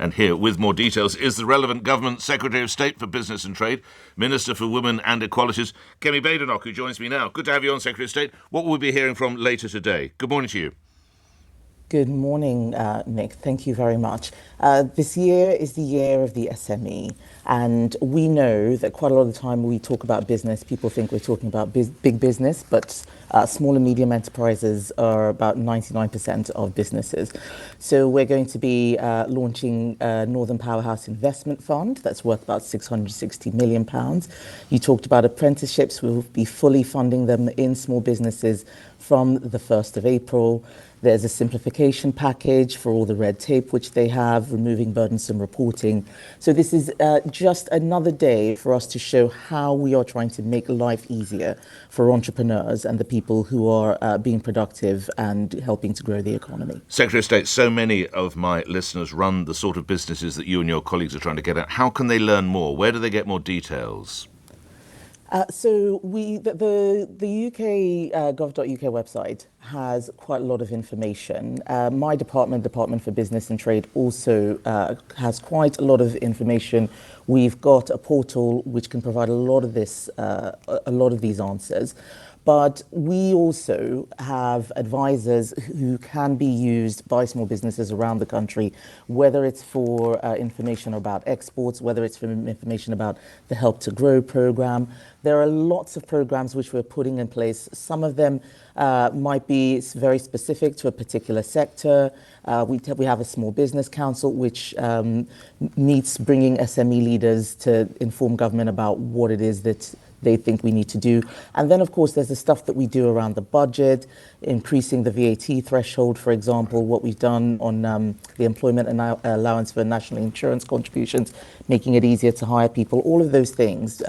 And here, with more details, is the relevant Government Secretary of State for Business and Trade, Minister for Women and Equalities, Kemi Badenoch, who joins me now. Good to have you on, Secretary of State. What will we be hearing from later today? Good morning to you. Good morning, Nick. Thank you very much. This year is the year of the SME, and we know that quite a lot of the time we talk about business, people think we're talking about big business, but small and medium enterprises are about 99% of businesses. So we're going to be launching a Northern Powerhouse Investment Fund that's worth about £660 million. You talked about apprenticeships. We'll be fully funding them in small businesses from the 1st of April. There's a simplification package for all the red tape which they have, removing burdensome reporting. So this is just another day for us to show how we are trying to make life easier for entrepreneurs and the people who are being productive and helping to grow the economy. Secretary of State, so many of my listeners run the sort of businesses that you and your colleagues are trying to get at. How can they learn more? Where do they get more details? So the UK gov.uk website has quite a lot of information. My department for Business and Trade, also has quite a lot of information. We've got a portal which can provide a lot of these answers. But we also have advisors who can be used by small businesses around the country, whether it's for information about exports, whether it's for information about the Help to Grow program. There are lots of programs which we're putting in place. Some of them might be very specific to a particular sector. We have a small business council which meets bringing SME leaders to inform government about what it is that they think we need to do. And then, of course, there's the stuff that we do around the budget, increasing the VAT threshold, for example, what we've done on the employment allowance for national insurance contributions, making it easier to hire people. All of those things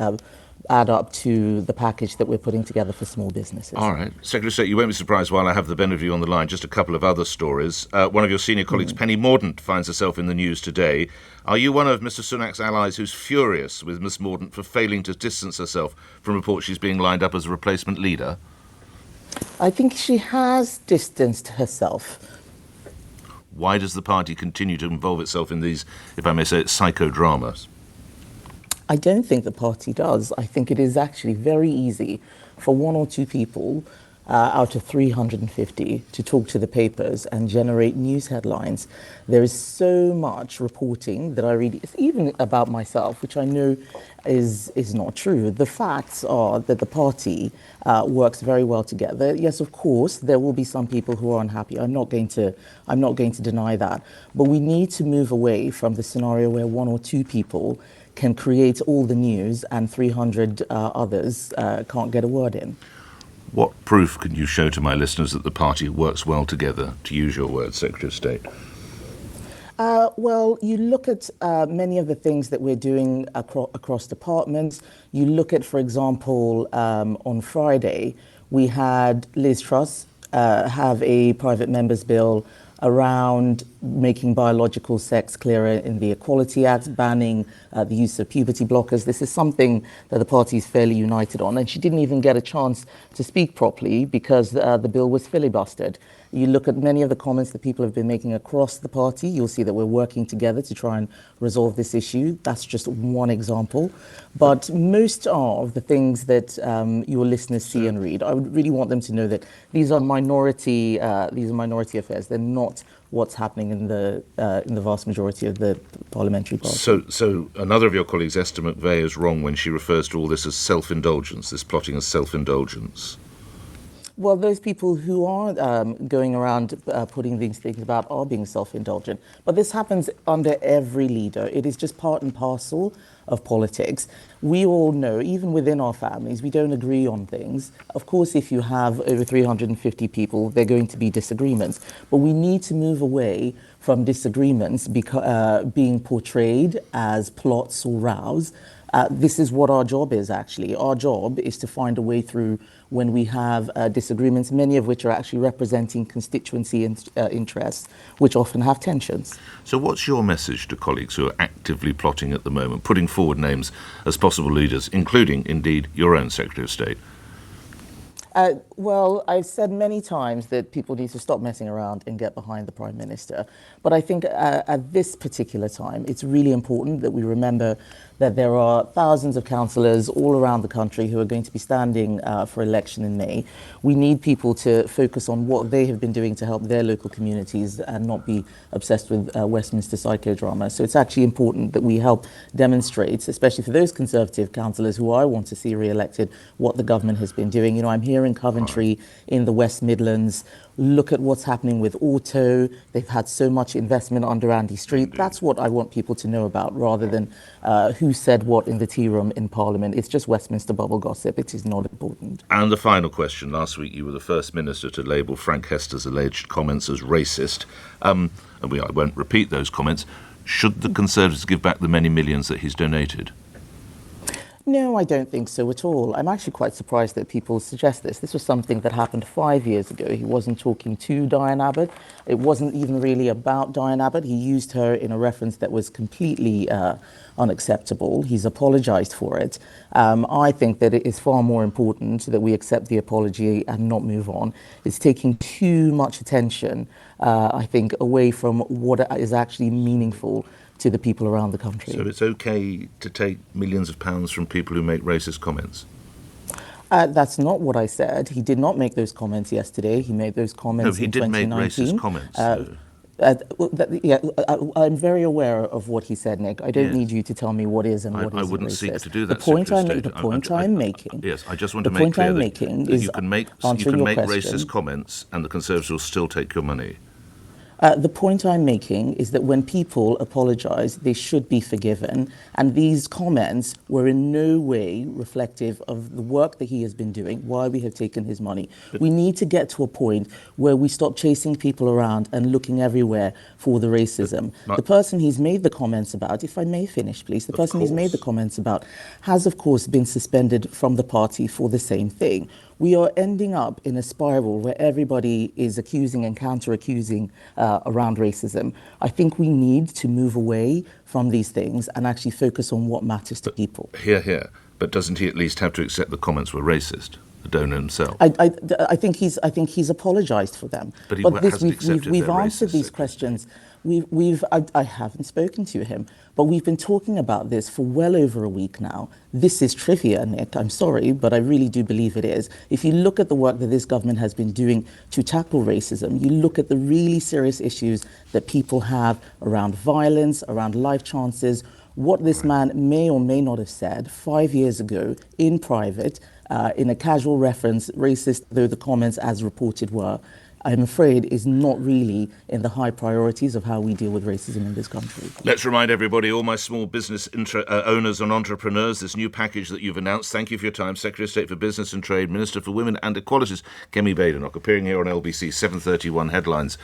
add up to the package that we're putting together for small businesses. All right. Secretary of State, you won't be surprised while I have the benefit of you on the line, just a couple of other stories. One of your senior colleagues, Penny Mordaunt, finds herself in the news today. Are you one of Mr Sunak's allies who's furious with Miss Mordaunt for failing to distance herself from reports she's being lined up as a replacement leader? I think she has distanced herself. Why does the party continue to involve itself in these, if I may say it, psychodramas? I don't think the party does. I think it is actually very easy for one or two people out of 350 to talk to the papers and generate news headlines. There is so much reporting that I read, even about myself, which I know is not true. The facts are that the party works very well together. Yes, of course, there will be some people who are unhappy. I'm not going to deny that. But we need to move away from the scenario where one or two people can create all the news and 300 others can't get a word in. What proof can you show to my listeners that the party works well together, to use your words, Secretary of State? Well, you look at many of the things that we're doing across departments. You look at, for example, on Friday, we had Liz Truss have a private member's bill around making biological sex clearer in the Equality Act, banning the use of puberty blockers. This is something that the party is fairly united on, and she didn't even get a chance to speak properly because the bill was filibustered. You look at many of the comments that people have been making across the party, you'll see that we're working together to try and resolve this issue. That's just one example. But most of the things that your listeners see and read, I would really want them to know that these are minority affairs. They're not what's happening in the vast majority of the parliamentary party. So another of your colleagues, Esther McVeigh, is wrong when she refers to all this as self-indulgence, this plotting as self-indulgence. Well, those people who are going around putting these things about are being self-indulgent. But this happens under every leader. It is just part and parcel of politics. We all know, even within our families, we don't agree on things. Of course, if you have over 350 people, there are going to be disagreements. But we need to move away from disagreements being portrayed as plots or rows. This is what our job is, actually. Our job is to find a way through when we have disagreements, many of which are actually representing constituency interests, which often have tensions. So what's your message to colleagues who are actively plotting at the moment, putting forward names as possible leaders, including, indeed, your own Secretary of State? Well, I've said many times that people need to stop messing around and get behind the Prime Minister. But I think at this particular time, it's really important that we remember that there are thousands of councillors all around the country who are going to be standing for election in May. We need people to focus on what they have been doing to help their local communities and not be obsessed with Westminster psychodrama. So it's actually important that we help demonstrate, especially for those Conservative councillors who I want to see re-elected, what the government has been doing. You know, I'm here in Coventry, in the West Midlands. Look at what's happening with auto. They've had so much investment under Andy Street. Indeed. That's what I want people to know about, rather than who said what in the tea room in Parliament. It's just Westminster bubble gossip. It is not important. And the final question. Last week you were the first minister to label Frank Hester's alleged comments as racist. I won't repeat those comments. Should the Conservatives give back the many millions that he's donated? No, I don't think so at all. I'm actually quite surprised that people suggest this. This was something that happened 5 years ago. He wasn't talking to Diane Abbott. It wasn't even really about Diane Abbott. He used her in a reference that was completely unacceptable. He's apologised for it. I think that it is far more important that we accept the apology and not move on. It's taking too much attention, I think, away from what is actually meaningful to the people around the country. So it's okay to take millions of pounds from people who make racist comments? That's not what I said. He did not make those comments yesterday. He made those comments in 2019. No, he did make racist comments. I'm very aware of what he said, Nick. I don't need you to tell me what is and what isn't I wouldn't racist. seek to do that. The point I'm making. Yes, I just want to make clear that you can make racist comments and the Conservatives will still take your money. The point I'm making is that when people apologise, they should be forgiven. And these comments were in no way reflective of the work that he has been doing, why we have taken his money. We need to get to a point where we stop chasing people around and looking everywhere for the racism. The person he's made the comments about, if I may finish, please, the person he's made the comments about has, of course, been suspended from the party for the same thing. We are ending up in a spiral where everybody is accusing and counter-accusing around racism. I think we need to move away from these things and actually focus on what matters to people. Here. But doesn't he at least have to accept the comments were racist? The donor himself. I think he's apologised for them. But he this, hasn't accepted we've they're answered racist, these questions. I haven't spoken to him, but we've been talking about this for well over a week now. This is trivia, Nick. I'm sorry, but I really do believe it is. If you look at the work that this government has been doing to tackle racism, you look at the really serious issues that people have around violence, around life chances, what this man may or may not have said 5 years ago in private, in a casual reference, racist though the comments as reported were, I'm afraid is not really in the high priorities of how we deal with racism in this country. Let's remind everybody, all my small business owners and entrepreneurs, this new package that you've announced. Thank you for your time. Secretary of State for Business and Trade, Minister for Women and Equalities, Kemi Badenoch, appearing here on LBC 7:31 Headlines.